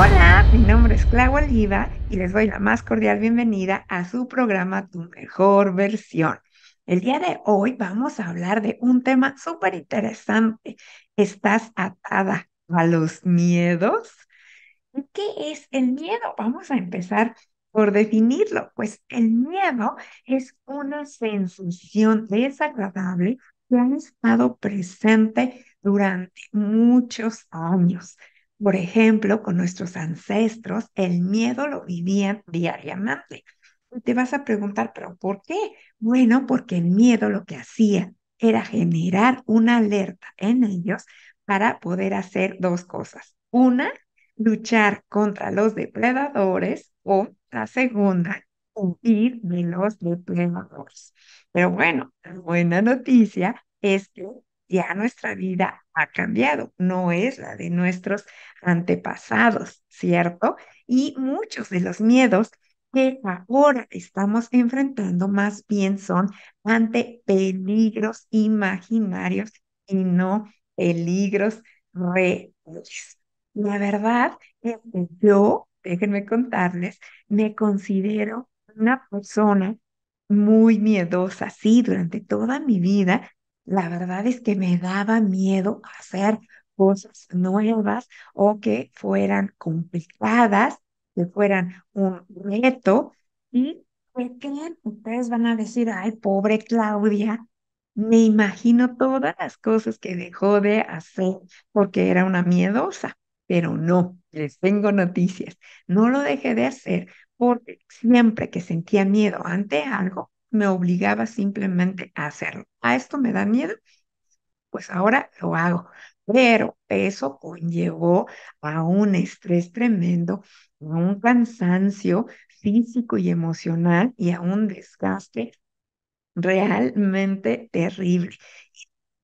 Hola, mi nombre es Clau Oliva y les doy la más cordial bienvenida a su programa Tu Mejor Versión. El día de hoy vamos a hablar de un tema súper interesante. ¿Estás atada a los miedos? ¿Qué es el miedo? Vamos a empezar por definirlo. Pues el miedo es una sensación desagradable que ha estado presente durante muchos años. Por ejemplo, con nuestros ancestros, el miedo lo vivían diariamente. Y te vas a preguntar, ¿pero por qué? Bueno, porque el miedo lo que hacía era generar una alerta en ellos para poder hacer dos cosas. Una, luchar contra los depredadores o la segunda, huir de los depredadores. Pero bueno, la buena noticia es que ya nuestra vida ha cambiado, no es la de nuestros antepasados, ¿cierto? Y muchos de los miedos que ahora estamos enfrentando más bien son ante peligros imaginarios y no peligros reales. La verdad es que yo, déjenme contarles, me considero una persona muy miedosa. Sí, durante toda mi vida, la verdad es que me daba miedo hacer cosas nuevas o que fueran complicadas, que fueran un reto. ¿Y qué creen? Ustedes van a decir, ay, pobre Claudia, me imagino todas las cosas que dejó de hacer porque era una miedosa. Pero no, les tengo noticias. No lo dejé de hacer porque siempre que sentía miedo ante algo, me obligaba simplemente a hacerlo. ¿A esto me da miedo? Pues ahora lo hago. Pero eso conllevó a un estrés tremendo, a un cansancio físico y emocional y a un desgaste realmente terrible.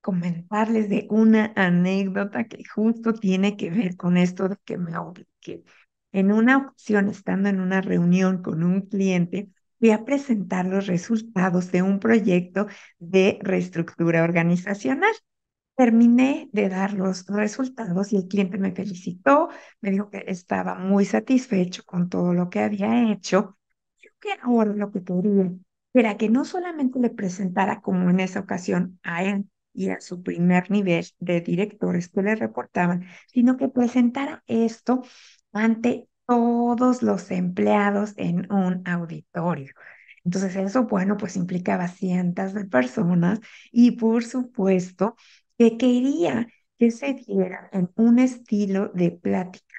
Comentarles de una anécdota que justo tiene que ver con esto de que me obligué. En una ocasión, estando en una reunión con un cliente, fui a presentar los resultados de un proyecto de reestructura organizacional. Terminé de dar los resultados y el cliente me felicitó, me dijo que estaba muy satisfecho con todo lo que había hecho. Yo que ahora lo que quería era que no solamente le presentara como en esa ocasión a él y a su primer nivel de directores que le reportaban, sino que presentara esto ante todos los empleados en un auditorio. Entonces eso, bueno, pues implicaba cientos de personas y por supuesto que quería que se diera en un estilo de plática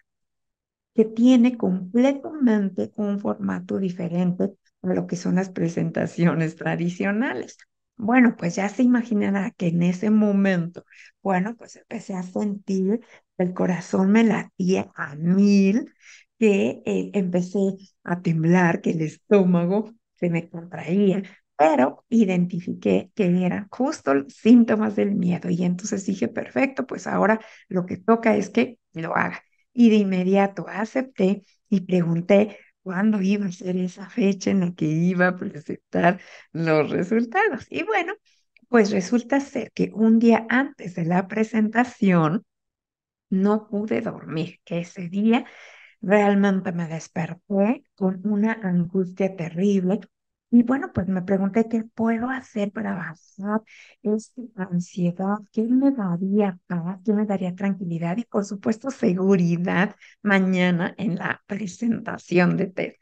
que tiene completamente un formato diferente a lo que son las presentaciones tradicionales. Bueno, pues ya se imaginará que en ese momento, bueno, pues empecé a sentir que el corazón me latía a mil, que empecé a temblar, que el estómago se me contraía, pero identifiqué que eran justo los síntomas del miedo y entonces dije, perfecto, pues ahora lo que toca es que lo haga. Y de inmediato acepté y pregunté cuándo iba a ser esa fecha en la que iba a presentar los resultados. Y bueno, pues resulta ser que un día antes de la presentación no pude dormir, que ese día realmente me desperté con una angustia terrible y bueno, pues me pregunté qué puedo hacer para bajar esta ansiedad, qué me daría paz, qué me daría tranquilidad y por supuesto seguridad mañana en la presentación de TED.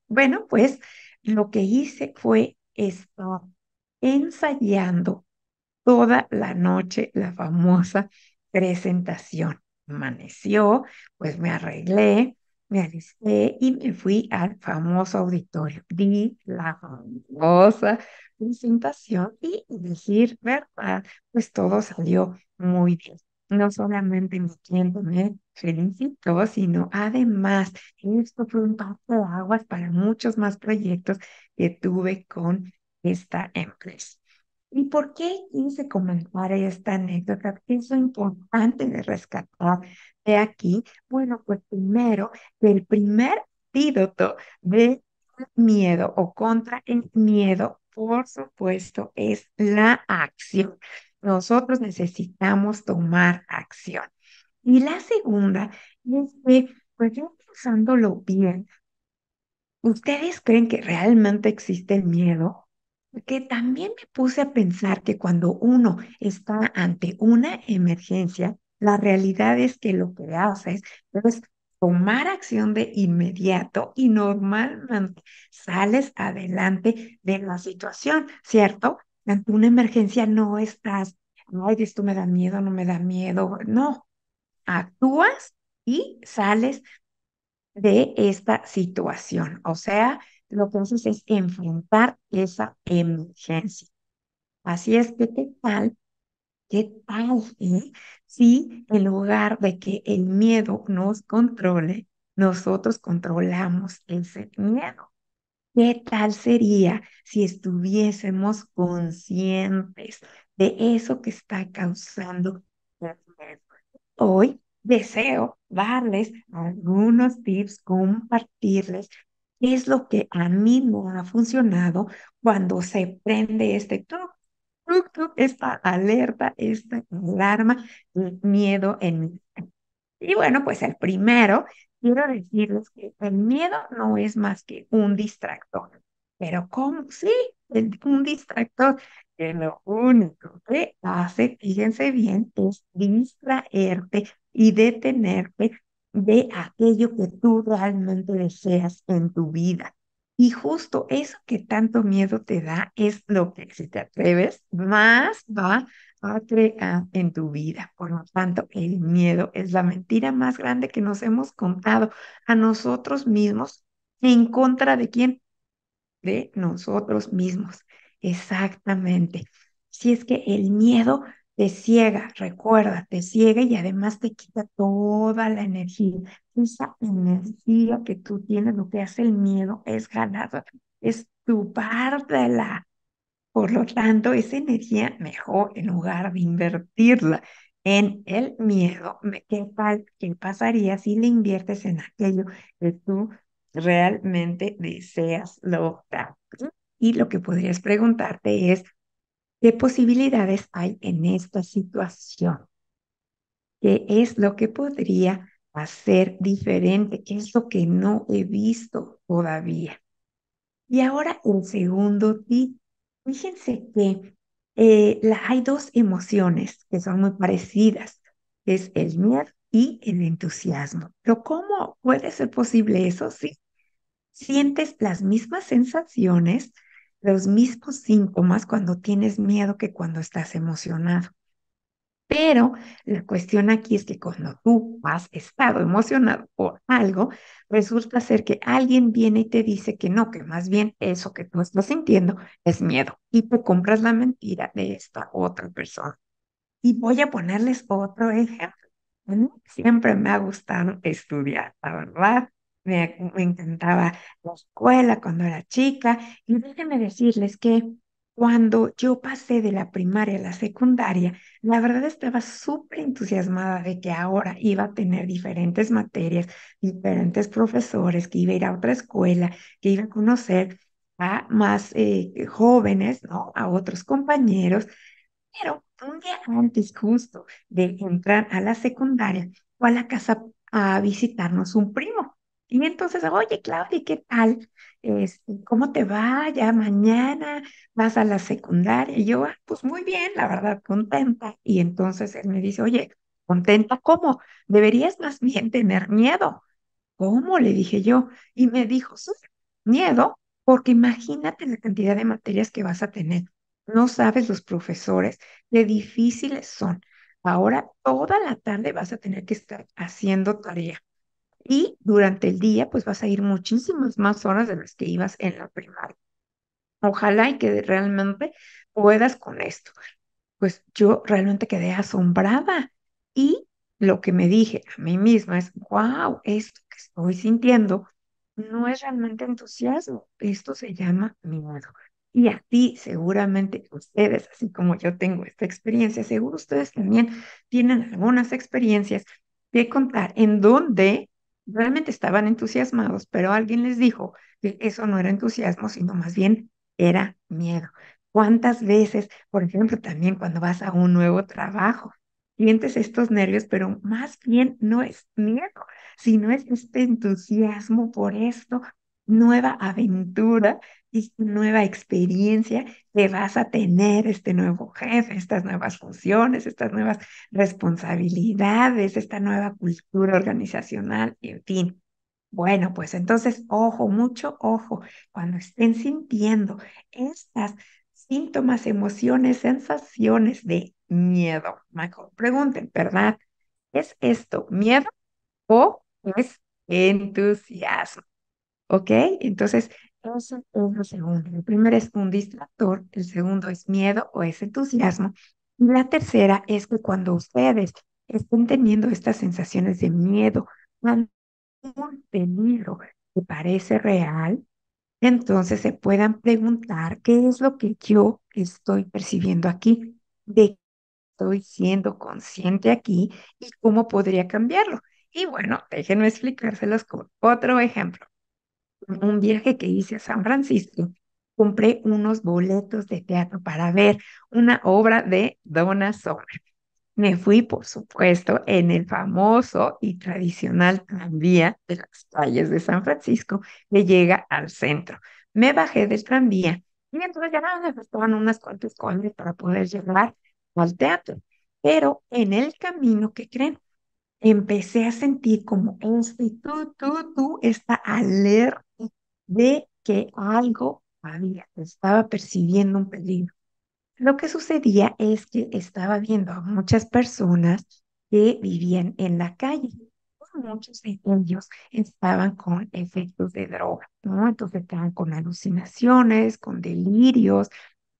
Bueno, pues lo que hice fue estar ensayando toda la noche la famosa presentación. Amaneció, pues me arreglé, me alisté y me fui al famoso auditorio. Di la famosa presentación y decir verdad, pues todo salió muy bien. No solamente mi cliente me felicitó, sino además esto fue un aguas para muchos más proyectos que tuve con esta empresa. ¿Y por qué quise comentar esta anécdota? ¿Qué es lo importante de rescatar de aquí? Bueno, pues primero, que el primer antídoto de miedo o contra el miedo, por supuesto, es la acción. Nosotros necesitamos tomar acción. Y la segunda es que Pues yo pensándolo bien, ¿ustedes creen que realmente existe el miedo? Porque también me puse a pensar que cuando uno está ante una emergencia, la realidad es que lo que haces es tomar acción de inmediato y normalmente sales adelante de la situación, ¿cierto? Ante una emergencia no estás, ay, esto me da miedo, no me da miedo, no, actúas y sales de esta situación. O sea, lo que haces es enfrentar esa emergencia. Así es que, qué tal, si en lugar de que el miedo nos controle, nosotros controlamos ese miedo? ¿Qué tal sería si estuviésemos conscientes de eso que está causando el miedo? Hoy deseo darles algunos tips, compartirles qué es lo que a mí me ha funcionado cuando se prende este esta alerta, esta alarma de miedo en mí. Y bueno, pues el primero, quiero decirles que el miedo no es más que un distractor. Pero ¿cómo? Sí, un distractor que lo único que hace, fíjense bien, es distraerte y detenerte de aquello que tú realmente deseas en tu vida. Y justo eso que tanto miedo te da es lo que, si te atreves, más va a crear en tu vida. Por lo tanto, el miedo es la mentira más grande que nos hemos contado a nosotros mismos. ¿En contra de quién? De nosotros mismos. Exactamente. Si es que el miedo te ciega, recuerda, te ciega y además te quita toda la energía. Esa energía que tú tienes, lo que hace el miedo es ganar, es chupártela. Por lo tanto, esa energía mejor en lugar de invertirla en el miedo, ¿qué pasaría si le inviertes en aquello que tú realmente deseas lograr? Y lo que podrías preguntarte es, ¿qué posibilidades hay en esta situación? ¿Qué es lo que podría hacer diferente? ¿Qué es lo que no he visto todavía? Y ahora el segundo tip. Fíjense que hay dos emociones que son muy parecidas, es el miedo y el entusiasmo. Pero ¿cómo puede ser posible eso? Sí, sientes las mismas sensaciones, los mismos síntomas cuando tienes miedo que cuando estás emocionado. Pero la cuestión aquí es que cuando tú has estado emocionado por algo, resulta ser que alguien viene y te dice que no, que más bien eso que tú estás sintiendo es miedo y te compras la mentira de esta otra persona. Y voy a ponerles otro ejemplo. A mí siempre me ha gustado estudiar, la verdad. Me encantaba la escuela cuando era chica. Y déjenme decirles que cuando yo pasé de la primaria a la secundaria, la verdad estaba súper entusiasmada de que ahora iba a tener diferentes materias, diferentes profesores, que iba a ir a otra escuela, que iba a conocer a más jóvenes, ¿no? A otros compañeros, pero un día antes justo de entrar a la secundaria, fue a la casa a visitarnos un primo. Y entonces, oye, Claudia, ¿qué tal? ¿Cómo te va? Ya mañana vas a la secundaria. Y yo, "Ah, pues muy bien, la verdad, contenta". Y entonces él me dice, oye, ¿contenta cómo? Deberías más bien tener miedo. ¿Cómo? Le dije yo. Y me dijo, sí, miedo, porque imagínate la cantidad de materias que vas a tener. No sabes los profesores qué difíciles son. Ahora toda la tarde vas a tener que estar haciendo tarea. Y durante el día, pues vas a ir muchísimas más horas de las que ibas en la primaria. Ojalá y que realmente puedas con esto. Pues yo realmente quedé asombrada y lo que me dije a mí misma es, wow, esto que estoy sintiendo no es realmente entusiasmo, esto se llama miedo. Y a ti, seguramente ustedes, así como yo tengo esta experiencia, seguro ustedes también tienen algunas experiencias que contar en donde realmente estaban entusiasmados, pero alguien les dijo que eso no era entusiasmo, sino más bien era miedo. ¿Cuántas veces, por ejemplo, también cuando vas a un nuevo trabajo, sientes estos nervios, pero más bien no es miedo, sino es este entusiasmo por esto, nueva aventura, esta nueva experiencia que vas a tener, este nuevo jefe, estas nuevas funciones, estas nuevas responsabilidades, esta nueva cultura organizacional, en fin. Bueno, pues entonces, ojo, mucho ojo, cuando estén sintiendo estas síntomas, emociones, sensaciones de miedo, mejor pregunten, ¿verdad? ¿Es esto miedo o es entusiasmo? ¿Ok? Entonces, eso es lo segundo. El primero es un distractor, el segundo es miedo o es entusiasmo. Y la tercera es que cuando ustedes estén teniendo estas sensaciones de miedo, ante un peligro que parece real, entonces se puedan preguntar qué es lo que yo estoy percibiendo aquí, de qué estoy siendo consciente aquí y cómo podría cambiarlo. Y bueno, déjenme explicárselos con otro ejemplo. Un viaje que hice a San Francisco, compré unos boletos de teatro para ver una obra de Donna Summer. Me fui, por supuesto, en el famoso y tradicional tranvía de las calles de San Francisco que llega al centro. Me bajé del tranvía y entonces ya nada, me faltaban unas cuantas calles para poder llegar al teatro. Pero en el camino, ¿qué creen? Empecé a sentir como este esta alerta de que algo había, estaba percibiendo un peligro. Lo que sucedía es que estaba viendo a muchas personas que vivían en la calle. Muchos de ellos estaban con efectos de droga, ¿no? Entonces estaban con alucinaciones, con delirios,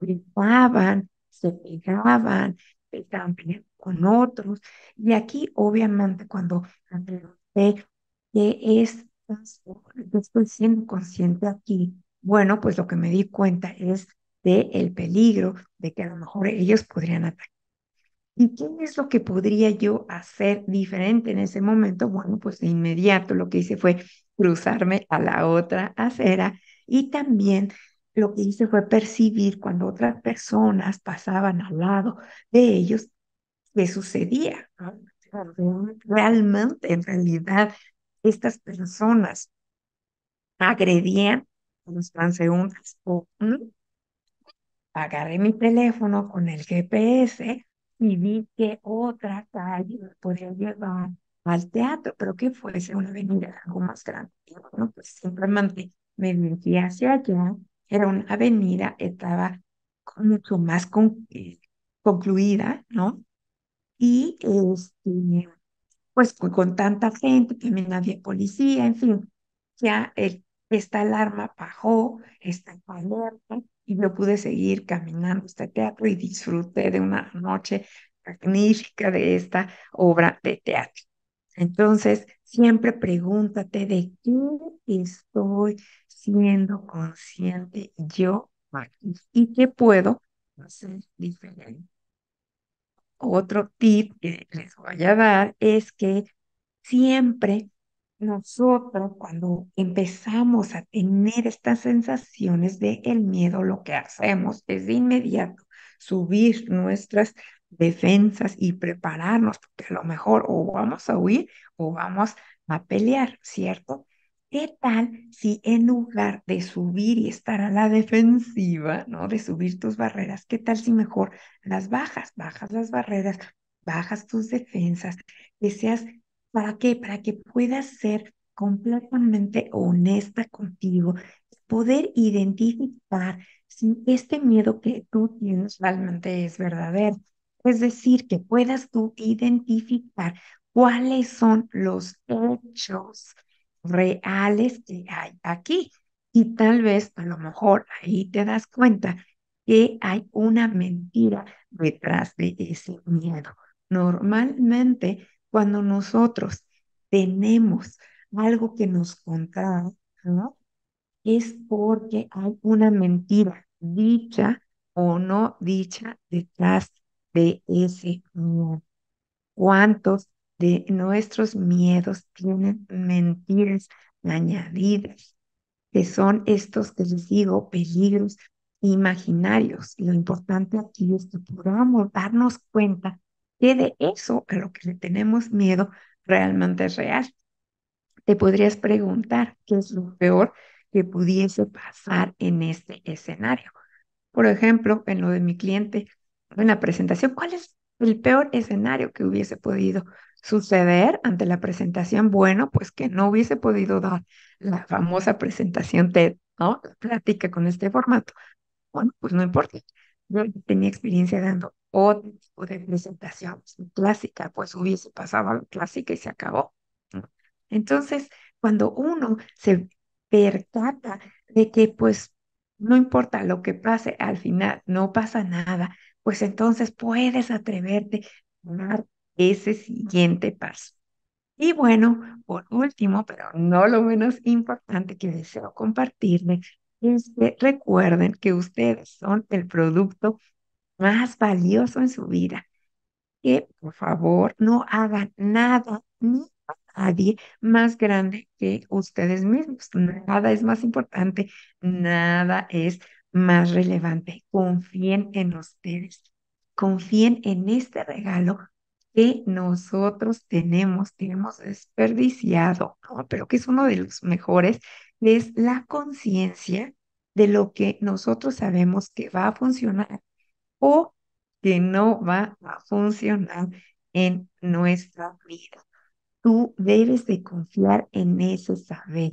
gritaban, se pegaban, estaban peleando con otros. Y aquí, obviamente, cuando me pregunté qué es esto, que estoy siendo consciente aquí, bueno, pues lo que me di cuenta es de el peligro de que a lo mejor ellos podrían atacar. ¿Y qué es lo que podría yo hacer diferente en ese momento? Bueno, pues de inmediato lo que hice fue cruzarme a la otra acera y también lo que hice fue percibir cuando otras personas pasaban al lado de ellos, qué sucedía, ¿no? Realmente, en realidad, estas personas agredían a los transeúntes o agarré mi teléfono con el GPS y vi que otra calle me podía llevar al teatro, pero que fuese una avenida algo más grande. Y bueno, pues simplemente me dirigí hacia allá. Era una avenida, estaba mucho más concluida, ¿no? Y pues con tanta gente, también había policía, en fin, ya esta alarma bajó, esta alerta, y yo pude seguir caminando a este teatro y disfruté de una noche magnífica de esta obra de teatro. Entonces, siempre pregúntate de qué estoy siendo consciente yo aquí y qué puedo hacer diferente. Otro tip que les voy a dar es que siempre nosotros cuando empezamos a tener estas sensaciones de el miedo, lo que hacemos es de inmediato subir nuestras defensas y prepararnos, porque a lo mejor o vamos a huir o vamos a pelear, ¿cierto? ¿Qué tal si en lugar de subir y estar a la defensiva, ¿no? De subir tus barreras, ¿qué tal si mejor las bajas, bajas las barreras, bajas tus defensas, que seas, ¿para qué? Para que puedas ser completamente honesta contigo, poder identificar si este miedo que tú tienes realmente es verdadero. Es decir, que puedas tú identificar cuáles son los hechos reales que hay aquí. Y tal vez, a lo mejor, ahí te das cuenta que hay una mentira detrás de ese miedo. Normalmente, cuando nosotros tenemos algo que nos contrae, ¿no? Es porque hay una mentira dicha o no dicha detrás de ese miedo. ¿Cuántos de nuestros miedos tienen mentiras añadidas? Que son estos que les digo, peligros imaginarios. Lo importante aquí es que podamos darnos cuenta que de eso a lo que le tenemos miedo realmente es real. te podrías preguntar qué es lo peor que pudiese pasar en este escenario. Por ejemplo, en lo de mi cliente, en la presentación, ¿cuál es el peor escenario que hubiese podido suceder ante la presentación? Bueno, pues que no hubiese podido dar la famosa presentación TED, ¿no? La plática con este formato. Bueno, pues no importa. Yo ya tenía experiencia dando otro tipo de presentaciones clásica, pues hubiese pasado a la clásica y se acabó, ¿no? Entonces, cuando uno se percata de que pues no importa lo que pase, al final no pasa nada, pues entonces puedes atreverte a dar ese siguiente paso. Y bueno, por último, pero no lo menos importante que deseo compartirles, es que recuerden que ustedes son el producto más valioso en su vida, que por favor no hagan nada ni a nadie más grande que ustedes mismos. Nada es más importante, nada es más relevante. Confíen en ustedes, confíen en este regalo que nosotros tenemos, que hemos desperdiciado, ¿no? Pero que es uno de los mejores, es la conciencia de lo que nosotros sabemos que va a funcionar o que no va a funcionar en nuestra vida. Tú debes de confiar en ese saber.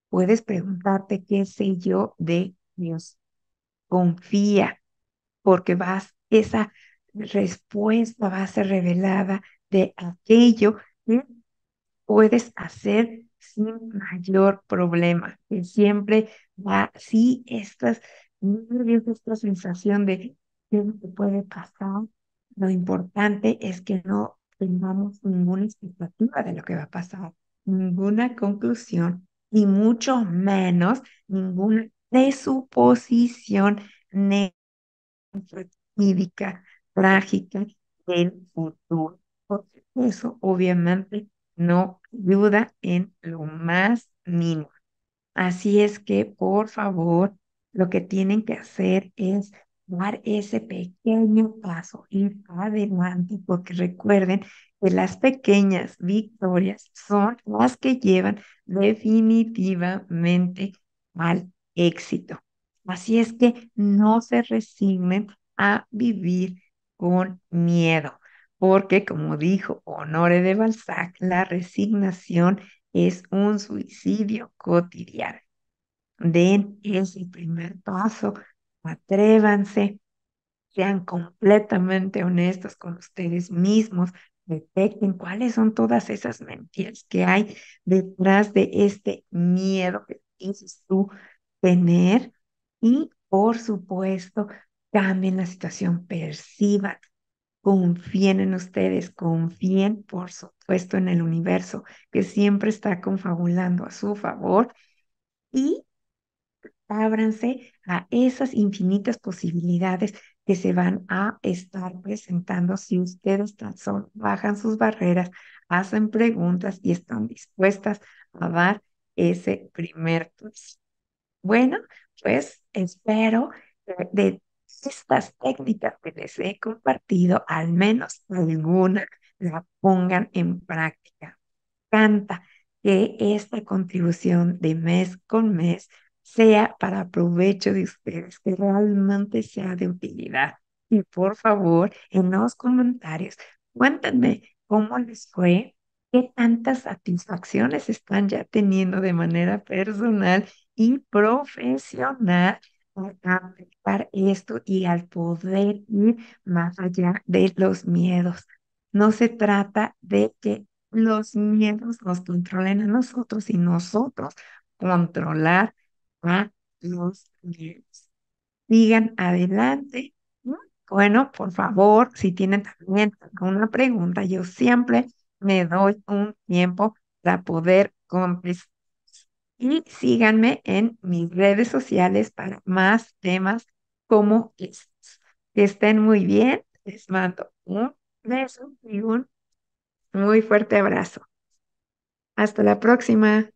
Puedes preguntarte qué sé yo de Dios. Confía, porque esa respuesta va a ser revelada de aquello que puedes hacer sin mayor problema, que siempre va, sí, estas nervios, esta sensación de qué es lo que puede pasar, lo importante es que no tengamos ninguna expectativa de lo que va a pasar, ninguna conclusión y mucho menos ninguna presuposición fatídica, trágica del futuro. Porque eso obviamente no ayuda en lo más mínimo. Así es que, por favor, lo que tienen que hacer es dar ese pequeño paso, ir adelante, porque recuerden que las pequeñas victorias son las que llevan definitivamente al éxito. Así es que no se resignen a vivir con miedo, porque como dijo Honoré de Balzac, la resignación es un suicidio cotidiano. Den ese primer paso, atrévanse, sean completamente honestos con ustedes mismos, detecten cuáles son todas esas mentiras que hay detrás de este miedo que piensas tú tener y, por supuesto, cambien la situación, perciban, confíen en ustedes, confíen, por supuesto, en el universo que siempre está confabulando a su favor y ábranse a esas infinitas posibilidades que se van a estar presentando si ustedes tan solo bajan sus barreras, hacen preguntas y están dispuestas a dar ese primer paso. Bueno, pues espero que de estas técnicas que les he compartido, al menos alguna la pongan en práctica. Encanta que esta contribución de mes con mes sea para provecho de ustedes, que realmente sea de utilidad. Y por favor, en los comentarios, cuéntenme cómo les fue, qué tantas satisfacciones están ya teniendo de manera personal y profesional al aplicar esto y al poder ir más allá de los miedos. No se trata de que los miedos nos controlen a nosotros y nosotros controlar a los miedos. Sigan adelante. ¿No? Bueno, por favor, si tienen también alguna pregunta, yo siempre me doy un tiempo para poder contestar. Y síganme en mis redes sociales para más temas como estos. Que estén muy bien. Les mando un beso y un muy fuerte abrazo. Hasta la próxima.